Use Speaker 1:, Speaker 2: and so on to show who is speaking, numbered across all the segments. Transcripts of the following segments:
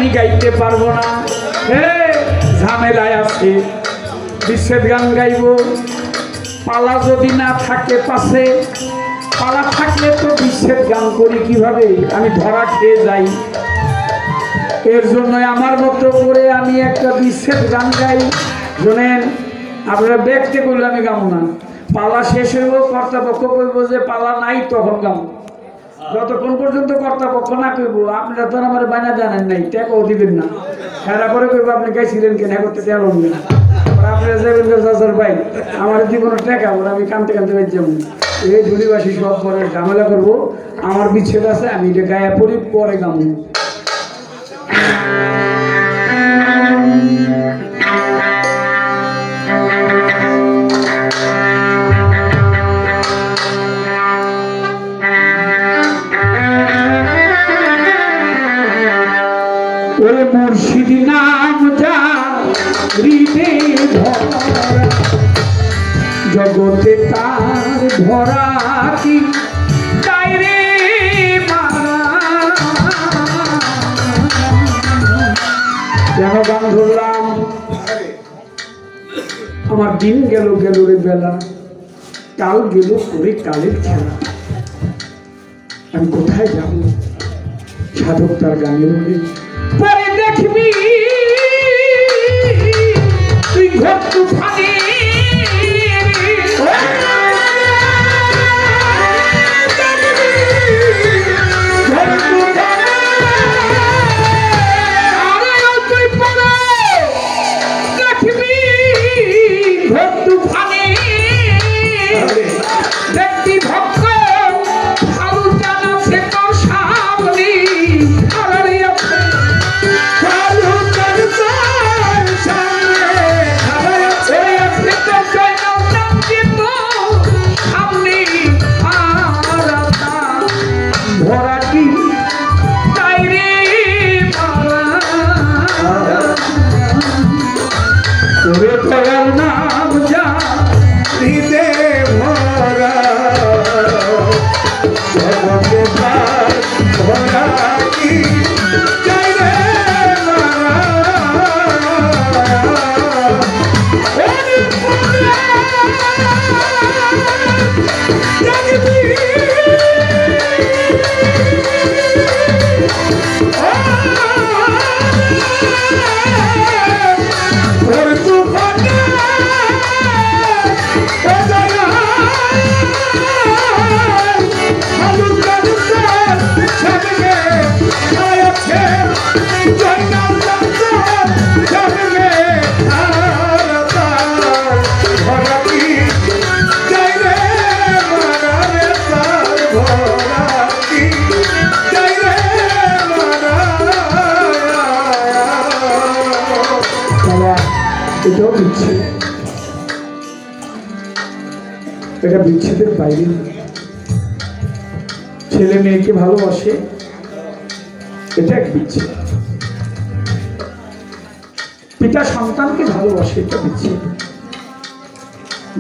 Speaker 1: আমি গাইতে পারবো না, ঝামেলায় আছে, বিচ্ছেদ গান গাইব। পালা যদি না থাকে পাশে, পালা থাকলে তো বিচ্ছেদ গান করি কিভাবে, আমি ধরা খেয়ে যাই। এর জন্য আমার মতো করে আমি একটা বিচ্ছেদ গান গাই। শোনেন, আপনারা ব্যক্তি করলে আমি গাবো না, পালা শেষ হইব, কর্তাপক্ষ কইব যে পালা নাই, তখন গাবো। যতক্ষণ পর্যন্ত কর্তাপক্ষ না কইব, আপনারা তো আমার বায়না জানেন নাই, ট্যাগও দিবেন না। খেলা করে কইব আপনি গাইছিলেন কেন, করতে চালন না। আপনারা যাবেন চাচার ভাই, আমার জীবনে টাকা ওরা আমি কানতে কানতে পাই যেমন এই ধুলিবাসী সব পরে ঝামেলা করবো। আমার বিচ্ছেদ আছে, আমি এটা গায়ে পড়ি, পরে গামু। ওরে মুর্শিদ নাম যা হৃদে ধরা, জগতে তার ধরা কি তাই রে মারা। যেন গান ধরলাম, আমার দিন গেল গেল রে বেলা, কাল গেল করে কালের খেলা। আমি কোথায় যাব, সাধক তার গানে বলে পরে দেখবি তুই ঘর তুফানে। এটা বিচ্ছেদের বাইরে। ছেলে মেয়েকে ভালোবাসে, এটা এক বিচ্ছেদ। পিতা সন্তানকে ভালোবাসে, এটা বিচ্ছেদ।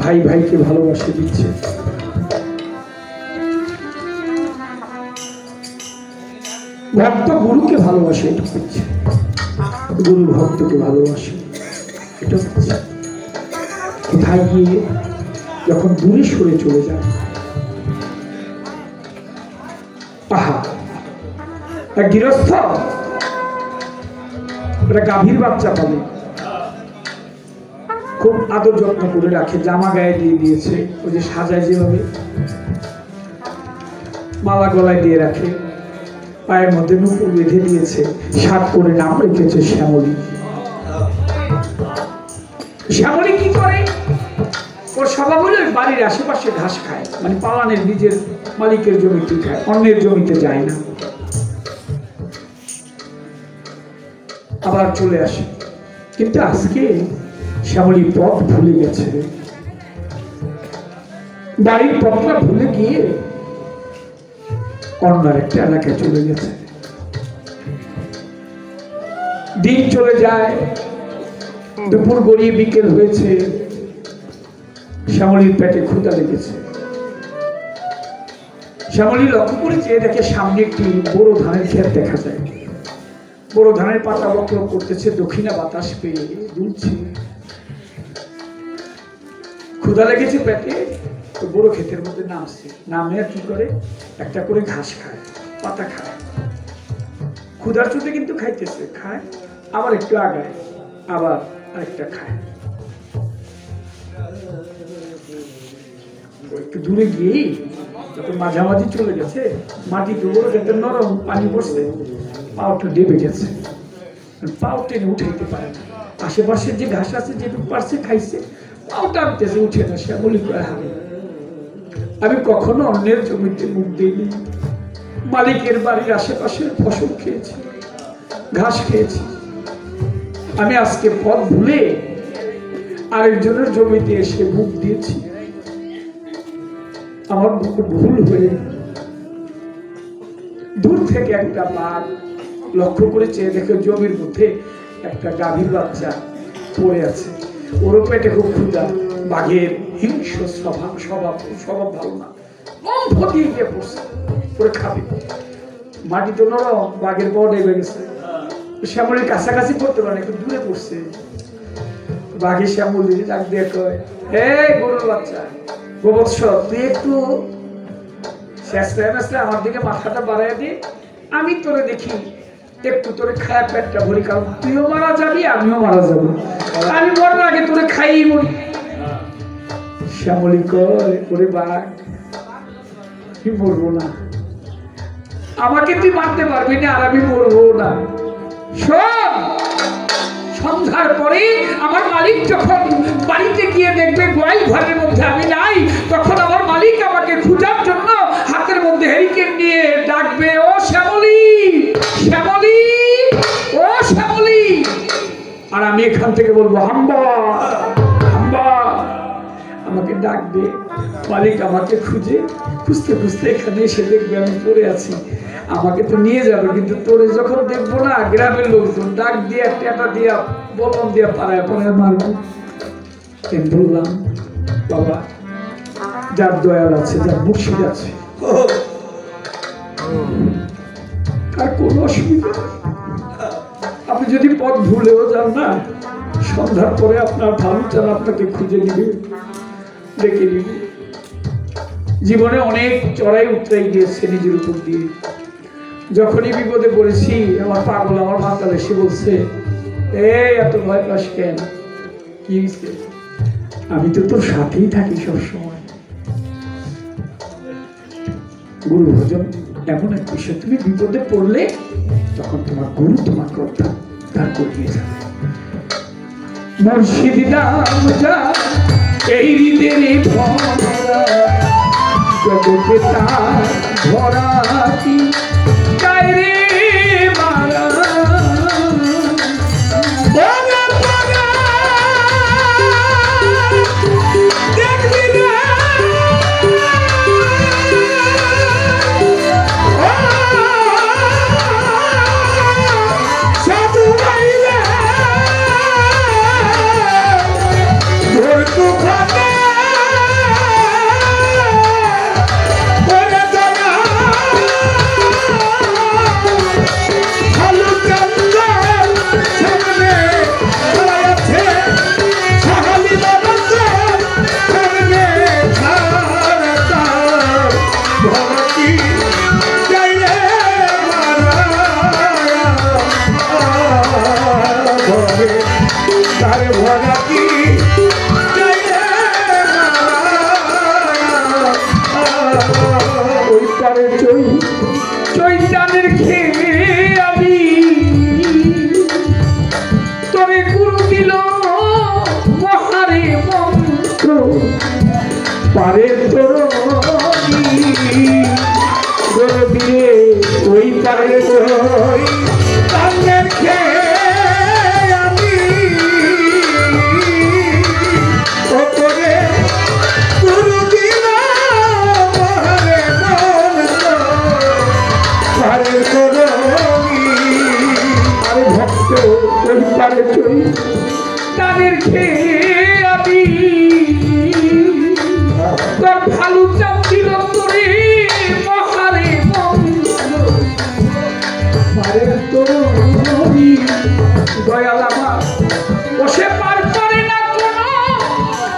Speaker 1: ভাই ভাইকে ভালোবাসে, বিচ্ছেদ। ভক্ত গুরুকে ভালোবাসে, এটা বিচ্ছেদ। গুরু ভক্তকে ভালোবাসে, এটা বিচ্ছেদ। কোথায় গিয়ে যখন দূরে সরে চলে যায়, এক গৃহস্থ একটা গাভীর বাচ্চা পাবে, খুব আদর যত্ন করে রাখে, জামা গায়ে দিয়ে দিয়েছে, ওই যে সাজায় যেভাবে, মালা গলায় দিয়ে রাখে, পায়ের মধ্যে নুপুর বেঁধে দিয়েছে, সাত করে নাম রেখেছে শ্যামলী। শ্যামলী কি করে, ওর স্বভাব হলে বাড়ির আশেপাশে ঘাস খায়, মানে পালানের নিজের মালিকের জমিতে খায়, অন্যের জমিতে যায় না, আবার চলে আসে। কিন্তু আজকে শ্যামলী পথ ভুলে গেছে, বাড়ির পথটা ভুলে গিয়ে অন্য একটা এলাকায় চলে গেছে। দিন চলে যায়, দুপুর গড়িয়ে বিকেল হয়েছে, শ্যামলীর পেটে ক্ষুধা লেগেছে। শ্যামলী লক্ষ্য করে চেয়ে দেখে সামনে একটি বড় ধানের ক্ষেত দেখা যায়। বড় ধানের পাতা বকলক করতেছে, দক্ষিণা বাতাস পেয়ে দুলছে। ক্ষুধা লেগেছে পেটে, তো বড় ক্ষেতের মধ্যে নামছে, নামে আর কি করে একটা করে ঘাস খায়, পাতা খায়। ক্ষুধার চোটে কিন্তু খাইতেছে, খায় আবার একটু আগায়, আবার আরেকটা খায়। একটু দূরে গিয়েই যখন মাঝামাঝি চলে গেছে, মাটি তো বড় ক্ষেতের নরম, পানি পড়ছে, পাওটা ডেবে গেছে, পাও টেনে উঠাইতে পারে না। আশেপাশে যে ঘাস আছে যেটুকু পারছে খাইছে, পাও টানতেছে, উঠে না। সে বলি আমি কখনো অন্যের জমিতে মুখ দিইনি, মালিকের বাড়ির আশেপাশের ফসল খেয়েছি, ঘাস খেয়েছি। আমি আজকে পথ ভুলে আরেকজনের জমিতে এসে মুখ দিয়েছি, আমার ভুল হয়ে। দূর থেকে একটা বাঘ লক্ষ্য করে চেয়ে দেখে জমির মধ্যে একটা গাভীর বাচ্চা পড়ে আছে, ওর পেটে খুব ক্ষুধা। বাঘের হিংস্র স্বভাব ভালো না, দিয়ে গিয়ে পড়ছে, করে খাবে। মাটি তো নরম, বাঘের বড় ডেবে গেছে, শ্যামলির কাছাকাছি পড়তে পারে, একটু দূরে পড়ছে। বাঘের শ্যামলি ডাক দিয়ে কয়, হে গরুর বাচ্চা, গোবৎস, তুই একটু আমার দিকে মাথাটা বাড়াই দি, আমি তোরে দেখি একটু তোরে খায়া পেটটা ভরি, কারণ তুইও মারা যাবি, আমিও মারা যাবো, আমি মরার আগে তোরে খাইই মরি। শ্যামলি কয়, ওরে বাঘ, তুই মরবো না, আমাকে তুই মারতে পারবি না, আর আমি মরবো না। শোন, সন্ধ্যার পরে আমার মালিক যখন বাড়িতে গিয়ে দেখবে গোয়াল ঘরের মধ্যে আমি নাই, তখন আমার মালিক আমাকে খোঁজার জন্য হাতের মধ্যে হেরিকেন নিয়ে ডাকবে, ও শ্যামলি, শ্যামলি, ও শ্যামলি। আর আমি এখান থেকে বলবো, হাম্বা, হাম্বা। আমাকে ডাকবে, মালিক আমাকে খুঁজে খুঁজতে খুঁজতে এখানে এসে দেখবে আমি পড়ে আছি, আমাকে তো নিয়ে যাবে, কিন্তু তোরে যখন দেখবো না, গ্রামের লোকজন ডাক দিয়ে টেটা দিয়া বললাম দিয়া পাড়ায় পাড়ায় মারবো। বললাম, বাবা, যার দয়াল আছে, যার মুর্শিদ আছে, আর কোন অসুবিধা। আপনি যদি পথ ভুলেও যান না, সন্ধ্যার পরে আপনার ভালো চান আপনাকে খুঁজে নিবে, ডেকে নিবে। জীবনে অনেক চড়াই উতরাই গিয়েছে নিজের উপর দিয়ে। যখনই বিপদে পড়েছি, আমার পাগল, আমার মাতাল এসে বলছে, এই এত ভয় পাস কেন, কি হয়েছে? আমি তো তোর সাথেই থাকি সবসময়। গুরু ভজন এমন এক বিষয়, তুমি বিপদে পড়লে তখন তোমার গুরু তোমাকে উদ্ধার করিয়ে যাবে। মুর্শিদ নাম যা এই হৃদয়ের ভরা, জগতে তার ভরা কি যায় রে মারা। চৈতানের খেয়ে আমি তবে গুরু দিল মহারে মন্ত্র, পারে তোর দিয়ে ওই পারে চৈতানের খেয়ে আমি ওপরে গুরু দিল মহারে মন্ত্র, পারে তোর দয়াল আমার বসে পার করে না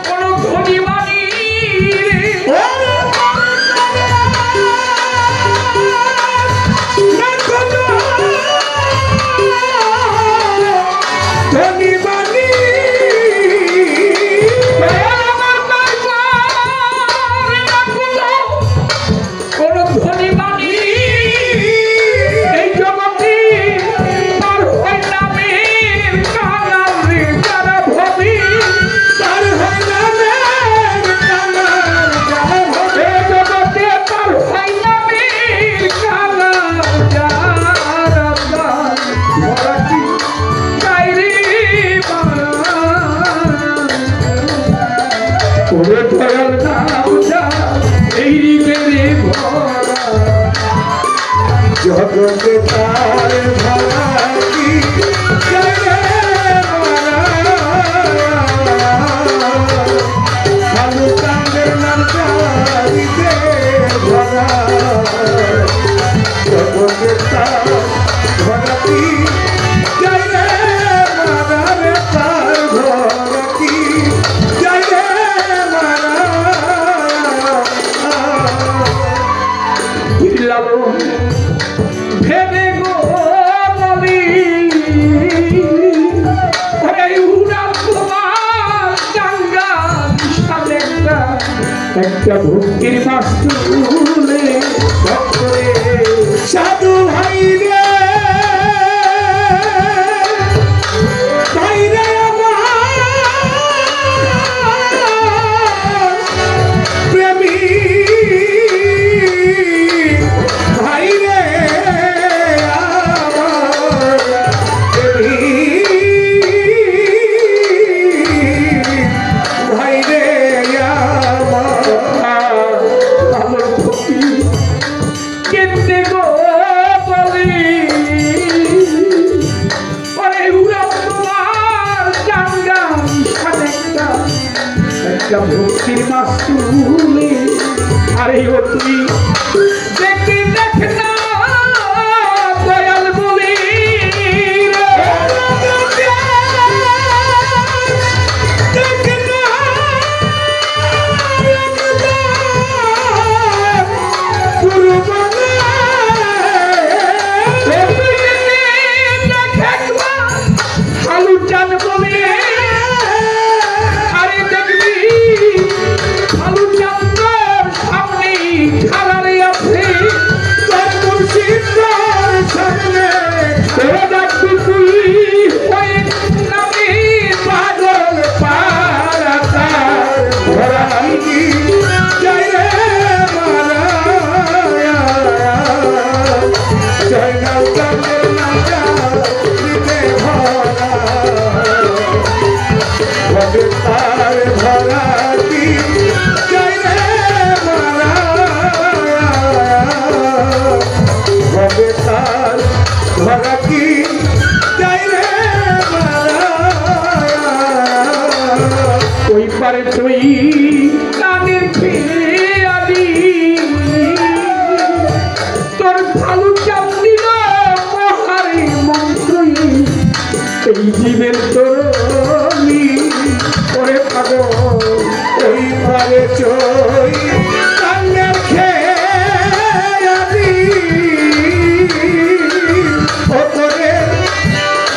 Speaker 1: কোনো ধনী মানি
Speaker 2: জগতে তার ভরা কি ভালো কান্দের নামে ভরা জগতে তার ভরা কি মারারে তার ভরা কি
Speaker 1: ভেবে গো বলি একটা ভক্তির মাস তুলে
Speaker 2: সাধু ভাই রে ভাইরে আমার প্রেমী ভাইরে
Speaker 1: ভক্তির মাস তুলে আরে ও তুই দেখি দেখ না দয়াল বলি আলু চান বলি আলু চান্দর সামনে খালারে আছে তোর মুর্শিদার সামনে তোরা ডাকবি তুই হয়ে নামে পাগল পারাতা
Speaker 2: ভরা কি জয় রে মারা জয় নাও কামের নামটা দিতে ভরা ভবে তার ভরা কি জয় রে মারা ভবে তার ভরা কি জয় রে মারা
Speaker 1: ওই পারে তুই কানের খেয়ালি তোর ভালো চাপ দিল মহারে মন্ত্রই এই জীবের তরণী ওরে পাগল
Speaker 2: ওই পারে চই কানের খেয়ালি ও করে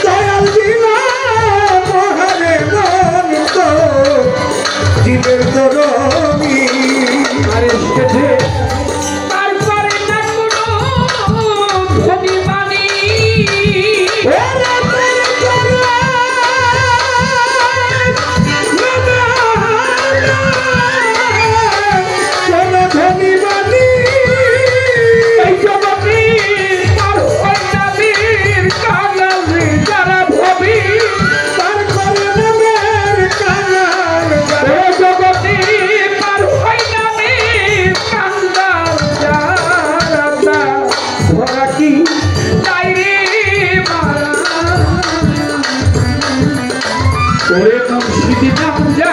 Speaker 2: দয়াল দিল মহারে মন তো জীবের তরণী
Speaker 1: আরে সেধে তারপরে না কোনো ধনী মানি ওরে মুর্শিদি নাম যা